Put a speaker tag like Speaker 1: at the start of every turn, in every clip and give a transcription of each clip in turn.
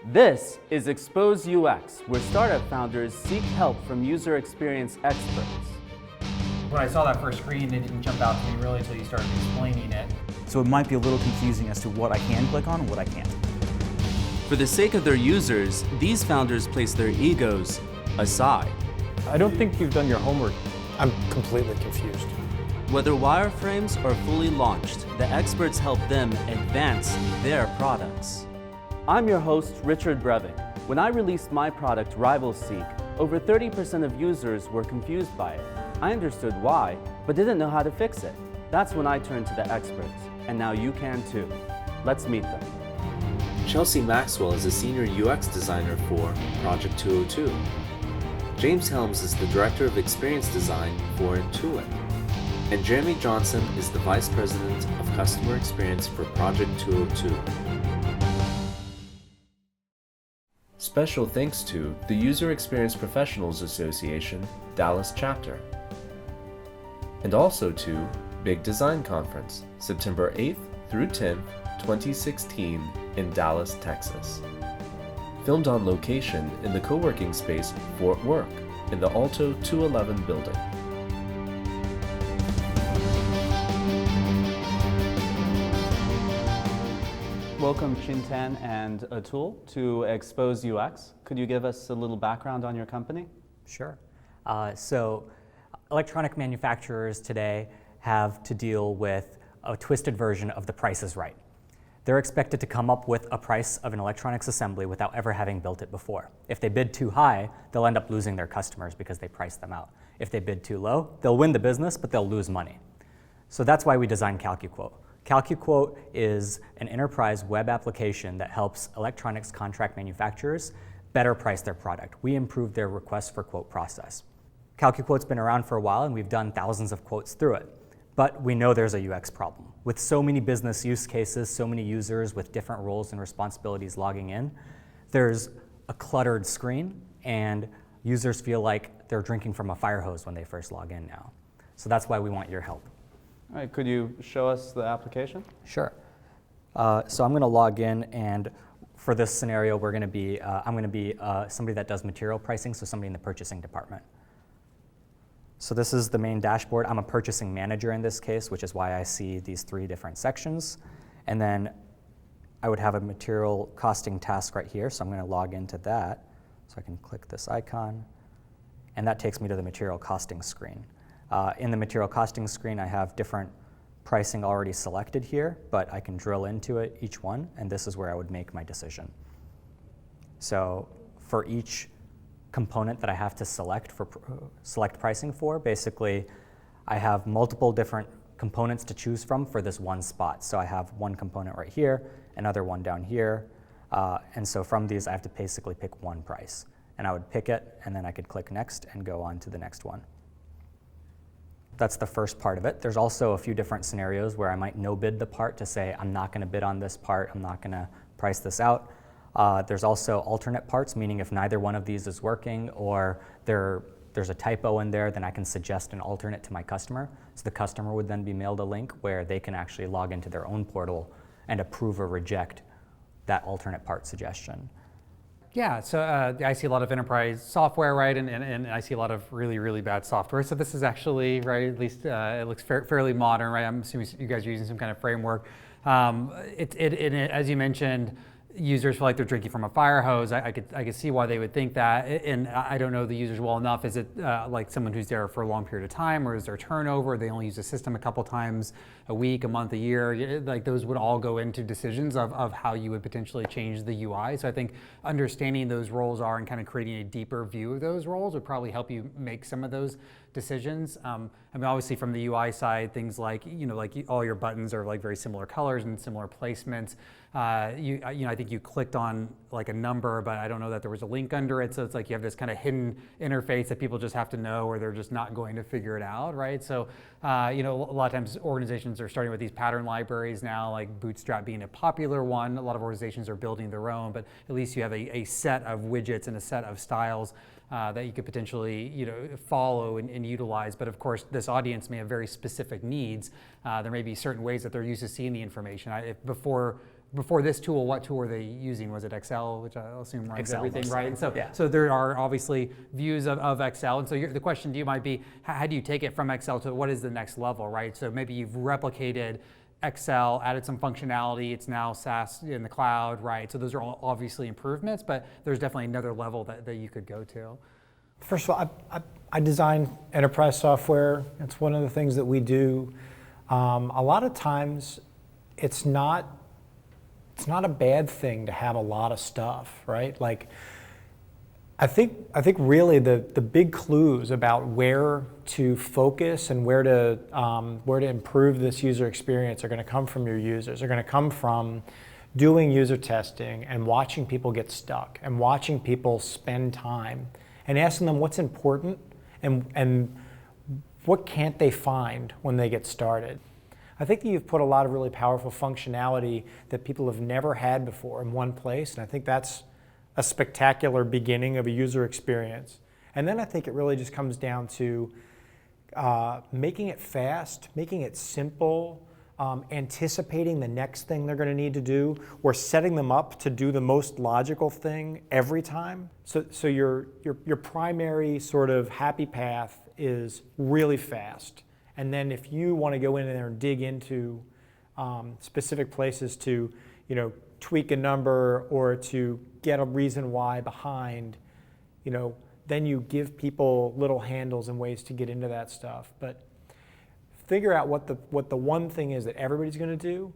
Speaker 1: This is Expose UX, where startup founders seek help from user experience experts.
Speaker 2: When I saw that first screen, it didn't jump out to me really until you started explaining it.
Speaker 3: So it might be a little confusing as to what I can click on and what I can't.
Speaker 1: For the sake of their users, these founders place their egos aside.
Speaker 4: I don't think you've done your homework.
Speaker 5: I'm completely confused.
Speaker 1: Whether wireframes are fully launched, the experts help them advance their products. I'm your host, Richard Breving. When I released my product, RivalSeek, over 30% of users were confused by it. I understood why, but didn't know how to fix it. That's when I turned to the experts, and now you can too. Let's meet them.
Speaker 6: Chelsea Maxwell is a senior UX designer for Project 202. James Helms is the director of experience design for Intuit. And Jeremy Johnson is the vice president of customer experience for Project 202. Special thanks to the User Experience Professionals Association, Dallas Chapter. And also to Big Design Conference, September 8th through 10th, 2016 in Dallas, Texas. Filmed on location in the co-working space Fort Work in the Alto 211 building.
Speaker 1: Welcome, Chintan and Atul, to Expose UX. Could you give us a little background on your company?
Speaker 7: Sure. So electronic manufacturers today have to deal with a twisted version of the Price is Right. They're expected to come up with a price of an electronics assembly without ever having built it before. If they bid too high, they'll end up losing their customers because they price them out. If they bid too low, they'll win the business, but they'll lose money. So that's why we designed CalcuQuote. CalcuQuote is an enterprise web application that helps electronics contract manufacturers better price their product. We improve their request for quote process. CalcuQuote's been around for a while and we've done thousands of quotes through it. But we know there's a UX problem. With so many business use cases, so many users with different roles and responsibilities logging in, there's a cluttered screen and users feel like they're drinking from a fire hose when they first log in now. So that's why we want your help.
Speaker 1: All right, could you show us the application?
Speaker 7: Sure. So I'm going to log in, and for this scenario, I'm going to be somebody that does material pricing, so somebody in the purchasing department. So this is the main dashboard. I'm a purchasing manager in this case, which is why I see these three different sections. And then I would have a material costing task right here, so I'm going to log into that. So I can click this icon, and that takes me to the material costing screen. In the material costing screen, I have different pricing already selected here, but I can drill into it, each one, and this is where I would make my decision. So for each component that I have to select pricing for, basically, I have multiple different components to choose from for this one spot. So I have one component right here, another one down here, and so from these, I have to basically pick one price. And I would pick it, and then I could click next and go on to the next one. That's the first part of it. There's also a few different scenarios where I might no bid the part to say, I'm not going to bid on this part, I'm not going to price this out. There's also alternate parts, meaning if neither one of these is working or there's a typo in there, then I can suggest an alternate to my customer. So the customer would then be mailed a link where they can actually log into their own portal and approve or reject that alternate part suggestion.
Speaker 2: Yeah, so I see a lot of enterprise software, right, and I see a lot of really, really bad software. So this is actually, right, at least it looks fairly modern, right? I'm assuming you guys are using some kind of framework. As you mentioned, users feel like they're drinking from a fire hose. I could see why they would think that, and I don't know the users well enough. Is it like someone who's there for a long period of time, or is there turnover? They only use the system a couple times a week, a month, a year? Like those would all go into decisions of how you would potentially change the UI. So I think understanding those roles are and kind of creating a deeper view of those roles would probably help you make some of those decisions. I mean, obviously from the UI side, things like, like all your buttons are like very similar colors and similar placements. I think you clicked on like a number, but I don't know that there was a link under it. So it's like you have this kind of hidden interface that people just have to know, or they're just not going to figure it out, right? So, a lot of times organizations are starting with these pattern libraries now, like Bootstrap being a popular one. A lot of organizations are building their own, but at least you have a set of widgets and a set of styles that you could potentially follow and utilize. But of course, this audience may have very specific needs. There may be certain ways that they're used to seeing the information. Before this tool, what tool were they using? Was it Excel, which I'll assume runs
Speaker 7: Excel
Speaker 2: everything,
Speaker 7: mostly.
Speaker 2: right? So,
Speaker 7: Yeah.
Speaker 2: so there are obviously views of Excel. And so the question to you might be, how do you take it from Excel to what is the next level, right? So maybe you've replicated Excel, added some functionality, it's now SaaS in the cloud, right? So those are all obviously improvements, but there's definitely another level that you could go to.
Speaker 5: First of all, I design enterprise software. It's one of the things that we do. A lot of times, it's not a bad thing to have a lot of stuff, right? Like, I think really the big clues about where to focus and where to improve this user experience are going to come from your users. They're going to come from doing user testing and watching people get stuck and watching people spend time and asking them what's important and what can't they find when they get started. I think that you've put a lot of really powerful functionality that people have never had before in one place, and I think that's a spectacular beginning of a user experience. And then I think it really just comes down to making it fast, making it simple, anticipating the next thing they're going to need to do, or setting them up to do the most logical thing every time. So your primary sort of happy path is really fast. And then if you want to go in there and dig into specific places to, tweak a number or to get a reason why behind, then you give people little handles and ways to get into that stuff. But figure out what the one thing is that everybody's going to do,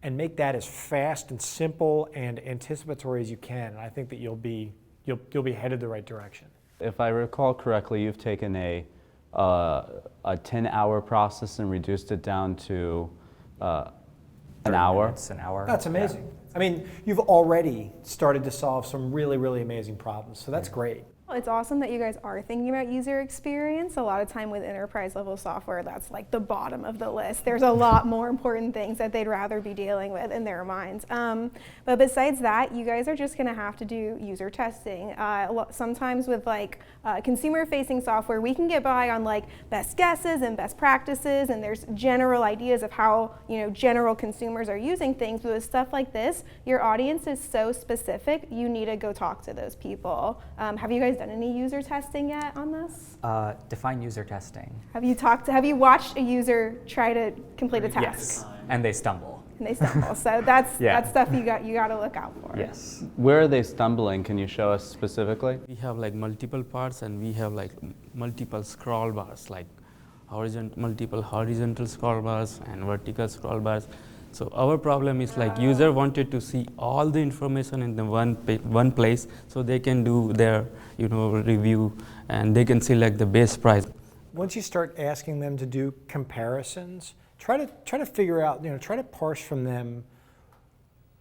Speaker 5: and make that as fast and simple and anticipatory as you can. And I think that you'll be headed the right direction.
Speaker 1: If I recall correctly, you've taken a 10-hour process and reduced it down to an hour.
Speaker 7: It's an hour.
Speaker 5: That's amazing. Yeah. I mean, you've already started to solve some really, really amazing problems, so that's great.
Speaker 8: Well, it's awesome that you guys are thinking about user experience. A lot of time with enterprise level software, that's like the bottom of the list. There's a lot more important things that they'd rather be dealing with in their minds. But besides that, you guys are just gonna have to do user testing. Sometimes with consumer-facing software, we can get by on best guesses and best practices, and there's general ideas of how general consumers are using things. But with stuff like this, your audience is so specific, you need to go talk to those people. Have you guys done any user testing yet on this?
Speaker 7: Define user testing.
Speaker 8: Have you watched a user try to complete a task?
Speaker 7: Yes, and they stumble.
Speaker 8: So that's
Speaker 7: Yeah.
Speaker 8: that's stuff you got to look out for.
Speaker 7: Yes.
Speaker 1: Where are they stumbling? Can you show us specifically?
Speaker 9: We have multiple parts, and we have multiple scroll bars, multiple horizontal scroll bars and vertical scroll bars. So our problem is user wanted to see all the information in the one place, so they can do their review and they can select the best price.
Speaker 5: Once you start asking them to do comparisons, try to figure out, try to parse from them.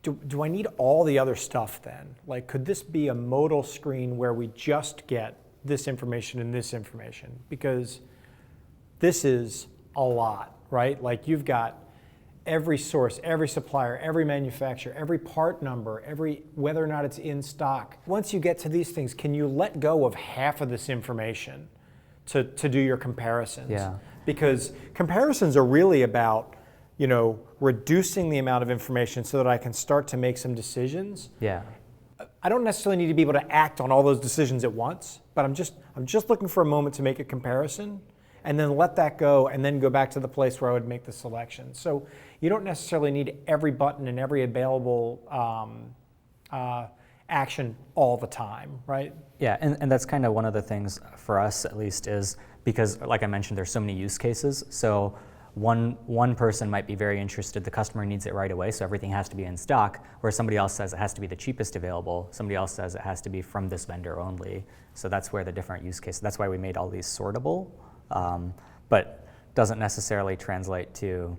Speaker 5: Do I need all the other stuff then? Could this be a modal screen where we just get this information and this information? Because this is a lot, right? You've got every source, every supplier, every manufacturer, every part number, whether or not it's in stock. Once you get to these things, can you let go of half of this information to do your comparisons?
Speaker 7: Yeah.
Speaker 5: Because comparisons are really about, reducing the amount of information so that I can start to make some decisions.
Speaker 7: Yeah.
Speaker 5: I don't necessarily need to be able to act on all those decisions at once, but I'm just looking for a moment to make a comparison, and then let that go, and then go back to the place where I would make the selection. So you don't necessarily need every button and every available action all the time, right?
Speaker 7: Yeah, and that's kind of one of the things for us, at least, is because, like I mentioned, there's so many use cases. So one person might be very interested, the customer needs it right away, so everything has to be in stock, where somebody else says it has to be the cheapest available, somebody else says it has to be from this vendor only. So that's where the different use cases, that's why we made all these sortable, but doesn't necessarily translate to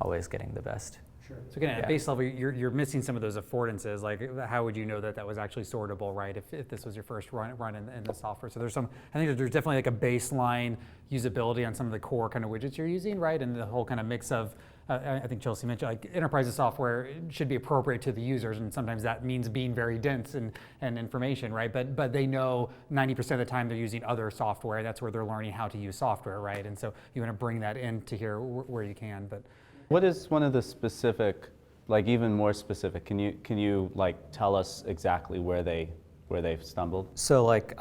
Speaker 7: always getting the best.
Speaker 2: Sure. So again, at base level, you're missing some of those affordances. How would you know that was actually sortable, right? If this was your first run in the software. So I think that there's definitely a baseline usability on some of the core kind of widgets you're using, right? And the whole kind of mix of I think Chelsea mentioned, like enterprise software should be appropriate to the users, and sometimes that means being very dense and information, right? But they know 90% of the time they're using other software. That's where they're learning how to use software, right? And so you want to bring that into here where you can. But
Speaker 1: What is one of the specific, like even more specific? Can you like tell us exactly where they've stumbled?
Speaker 7: So like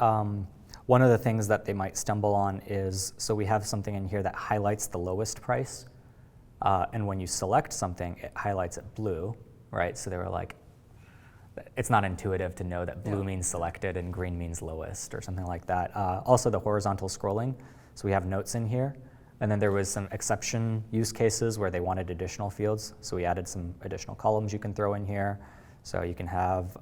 Speaker 7: one of the things that they might stumble on is, so we have something in here that highlights the lowest price. And when you select something, it highlights it blue, right? So they were like, it's not intuitive to know that blue means selected and green means lowest or something like that. Also the horizontal scrolling. So we have notes in here. And then there was some exception use cases where they wanted additional fields. So we added some additional columns you can throw in here. So you can have,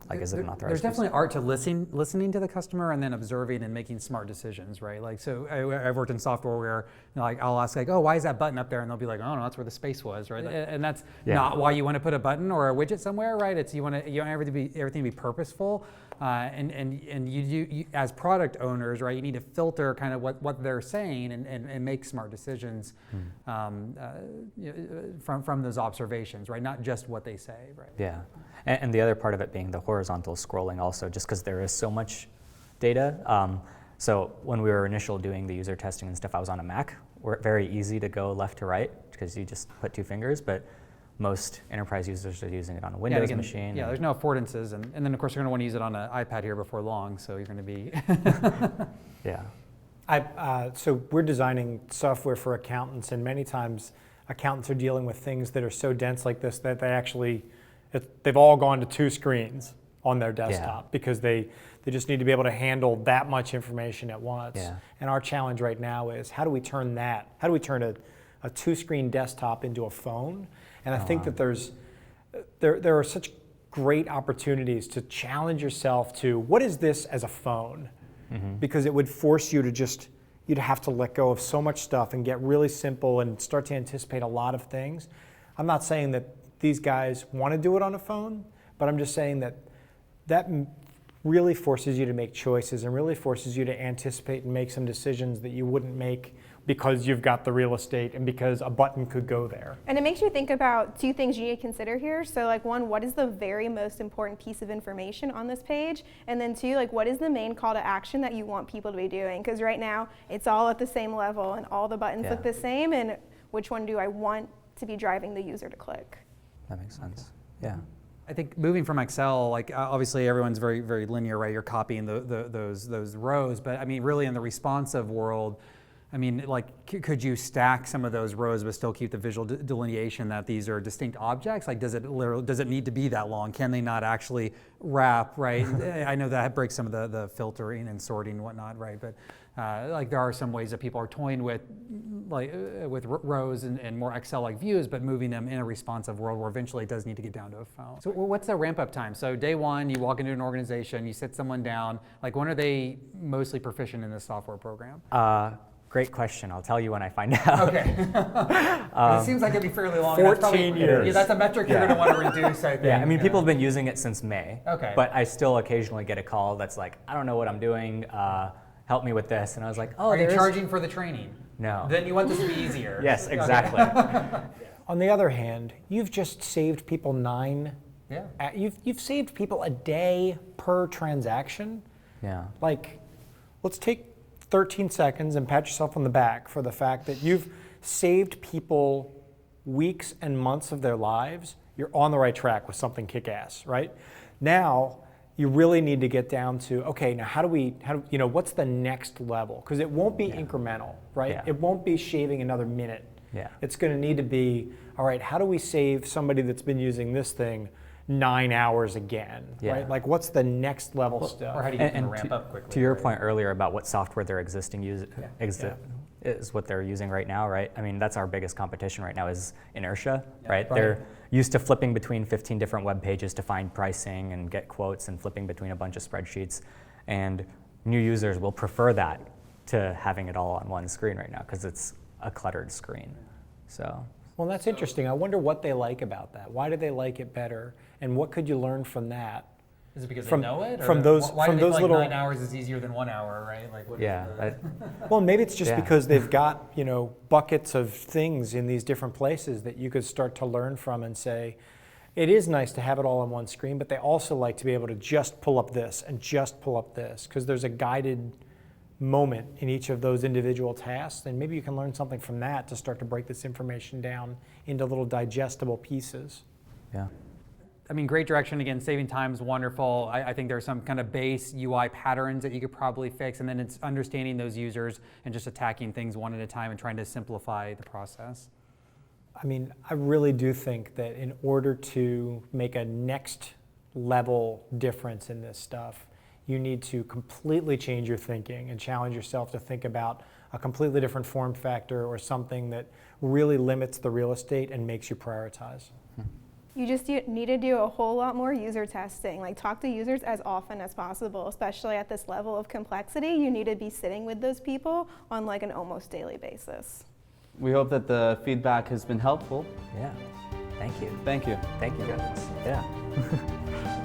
Speaker 7: like, is it an authorized?
Speaker 2: There's definitely art to listening to the customer and then observing and making smart decisions, right? Like, so I've worked in software where, like, I'll ask, like, oh, why is that button up there? And they'll be like, oh, no, that's where the space was, right? And that's not why you want to put a button or a widget somewhere, right? It's you want everything to be purposeful, and you as product owners, right? You need to filter kind of what they're saying and make smart decisions from those observations, right? Not just what they say, right?
Speaker 7: Yeah. And the other part of it being the horizontal scrolling also, just because there is so much data. So when we were initially doing the user testing and stuff, I was on a Mac. Very easy to go left to right because you just put two fingers, but most enterprise users are using it on a Windows machine.
Speaker 2: Yeah, there's no affordances, and then of course you're going to want to use it on an iPad here before long, so you're going to be...
Speaker 5: Yeah. So we're designing software for accountants, and many times accountants are dealing with things that are so dense like this that they've all gone to two screens on their desktop because they just need to be able to handle that much information at once.
Speaker 7: Yeah.
Speaker 5: And our challenge right now is how do we turn a two-screen desktop into a phone? And I think that there are such great opportunities to challenge yourself to what is this as a phone? Mm-hmm. Because it would force you to you'd have to let go of so much stuff and get really simple and start to anticipate a lot of things. I'm not saying that these guys want to do it on a phone, but I'm just saying that really forces you to make choices and really forces you to anticipate and make some decisions that you wouldn't make because you've got the real estate and because a button could go there.
Speaker 8: And it makes you think about two things you need to consider here. So like one, what is the very most important piece of information on this page? And then two, like what is the main call to action that you want people to be doing? Because right now it's all at the same level and all the buttons look the same, and which one do I want to be driving the user to click?
Speaker 7: That makes sense. Yeah.
Speaker 2: I think moving from Excel, like obviously everyone's very, very linear, right? You're copying those rows, but I mean, really in the responsive world, I mean, like, could you stack some of those rows but still keep the visual delineation that these are distinct objects? Like, does it need to be that long? Can they not actually wrap, right? I know that breaks some of the filtering and sorting and whatnot, right? But like, there are some ways that people are toying with, like, with rows and more Excel-like views, but moving them in a responsive world where eventually it does need to get down to a phone. So what's the ramp-up time? So day one, you walk into an organization, you sit someone down. Like, when are they mostly proficient in this software program?
Speaker 7: Great question. I'll tell you when I find out.
Speaker 2: Okay. It seems like it'd be fairly long.
Speaker 5: 14 years.
Speaker 2: Yeah, that's a metric you're going to want to reduce, I think.
Speaker 7: Yeah, I mean, people have been using it since May.
Speaker 2: Okay.
Speaker 7: But I still occasionally get a call that's like, I don't know what I'm doing. Help me with this. And I was like, oh,
Speaker 2: are you charging for the training?
Speaker 7: No.
Speaker 2: Then you want this to be easier.
Speaker 7: Yes, exactly.
Speaker 5: On the other hand, you've just saved people you've saved people a day per transaction.
Speaker 7: Yeah.
Speaker 5: Like, let's take 13 seconds and pat yourself on the back for the fact that you've saved people weeks and months of their lives. You're on the right track with something kick-ass, right? Now, you really need to get down to, okay, now what's the next level? Because it won't be incremental, right?
Speaker 7: Yeah.
Speaker 5: It won't be shaving another minute.
Speaker 7: Yeah.
Speaker 5: It's going to need to be, all right, how do we save somebody that's been using this thing 9 hours again, right? Like, what's the next level stuff?
Speaker 2: Or how do you get them to ramp up quickly?
Speaker 7: To your point earlier about what software their existing is what they're using right now, right? I mean, that's our biggest competition right now is inertia, right? They're used to flipping between 15 different web pages to find pricing and get quotes and flipping between a bunch of spreadsheets. And new users will prefer that to having it all on one screen right now because it's a cluttered screen. So.
Speaker 5: Well, that's interesting. I wonder what they like about that. Why do they like it better? And what could you learn from that
Speaker 2: Is it because
Speaker 5: From-
Speaker 2: they know it?
Speaker 5: from
Speaker 2: or
Speaker 5: those-
Speaker 2: why
Speaker 5: from
Speaker 2: do they
Speaker 5: those
Speaker 2: feel
Speaker 5: little-
Speaker 2: like 9 hours is easier than 1 hour, right? Like, what is
Speaker 7: Yeah.
Speaker 2: the-
Speaker 5: Well, maybe it's just
Speaker 7: Yeah.
Speaker 5: because they've got, buckets of things in these different places that you could start to learn from and say, it is nice to have it all on one screen, but they also like to be able to just pull up this and just pull up this, because there's a guided moment in each of those individual tasks, and maybe you can learn something from that to start to break this information down into little digestible pieces.
Speaker 7: Yeah.
Speaker 2: I mean, great direction. Again, saving time is wonderful. I think there's some kind of base UI patterns that you could probably fix, and then it's understanding those users and just attacking things one at a time and trying to simplify the process.
Speaker 5: I mean, I really do think that in order to make a next level difference in this stuff, you need to completely change your thinking and challenge yourself to think about a completely different form factor or something that really limits the real estate and makes you prioritize.
Speaker 8: You just need to do a whole lot more user testing. Like, talk to users as often as possible, especially at this level of complexity. You need to be sitting with those people on like an almost daily basis.
Speaker 1: We hope that the feedback has been helpful.
Speaker 7: Yeah. Thank you.
Speaker 1: Thank you.
Speaker 7: Thank you, guys. Yeah.